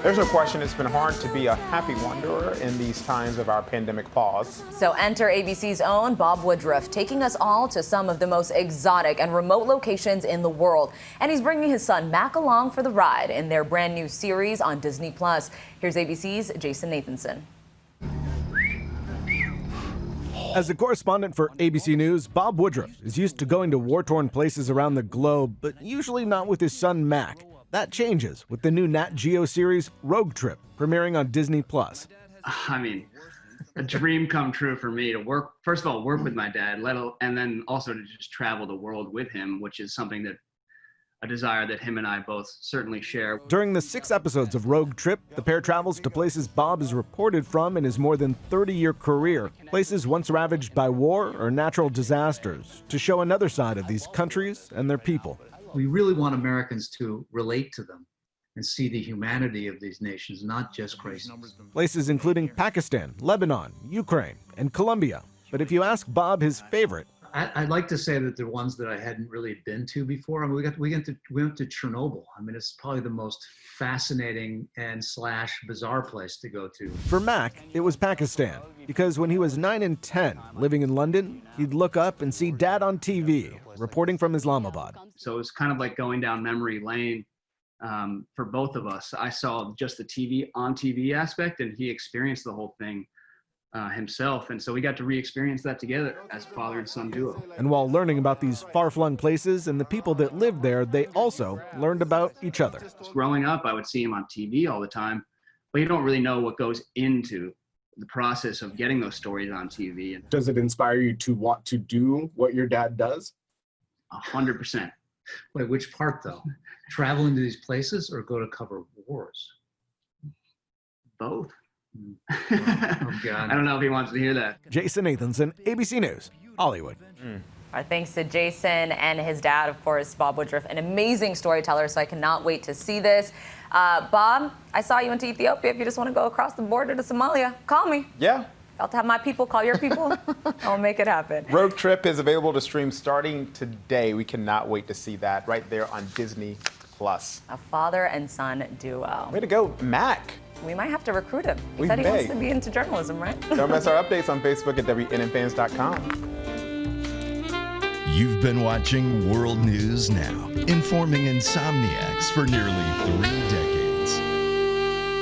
There's no question it's been hard to be a happy wanderer in these times of our pandemic pause. So enter ABC's own Bob Woodruff, taking us all to some of the most exotic and remote locations in the world. And he's bringing his son Mack along for the ride in their brand new series on Disney+. Here's ABC's Jason Nathanson. As a correspondent for ABC News, Bob Woodruff is used to going to war-torn places around the globe, but usually not with his son Mack. That changes with the new Nat Geo series, Rogue Trip, premiering on Disney+. I mean, a dream come true for me to work, first of all, work with my dad, and then also to just travel the world with him, which is something that, a desire that him and I both certainly share. During the 6 episodes of Rogue Trip, the pair travels to places Bob is reported from in his more than 30-year career, places once ravaged by war or natural disasters, to show another side of these countries and their people. We really want Americans to relate to them and see the humanity of these nations, not just crises. Places including Pakistan, Lebanon, Ukraine, and Colombia. But if you ask Bob his favorite, I'd like to say that they're ones that I hadn't really been to before. I mean, we went to Chernobyl. I mean, it's probably the most fascinating and / bizarre place to go to. For Mack, it was Pakistan, because when he was 9 and 10, living in London, he'd look up and see Dad on TV, reporting from Islamabad. So it was kind of like going down memory lane for both of us. I saw just the on TV aspect, and he experienced the whole thing himself, and so we got to re-experience that together as father and son duo. And while learning about these far-flung places and the people that live there, they also learned about each other. Growing up, I would see him on TV all the time, but you don't really know what goes into the process of getting those stories on TV. Does it inspire you to want to do what your dad does? 100%. Wait, which part though? Travel into these places or go to cover wars? Both. Oh, God. I don't know if he wants to hear that. Jason Nathanson, ABC News, Hollywood. Our thanks to Jason and his dad, of course, Bob Woodruff, an amazing storyteller, so I cannot wait to see this. Bob, I saw you went to Ethiopia. If you just want to go across the border to Somalia, call me. Yeah. I'll have my people call your people. I'll make it happen. Rogue Trip is available to stream starting today. We cannot wait to see that right there on Disney+. A father and son duo. Way to go, Mack. We might have to recruit him. He We said he may. wants to be into journalism, right? Don't miss our updates on Facebook at WNNFans.com. You've been watching World News Now, informing insomniacs for nearly 3 decades.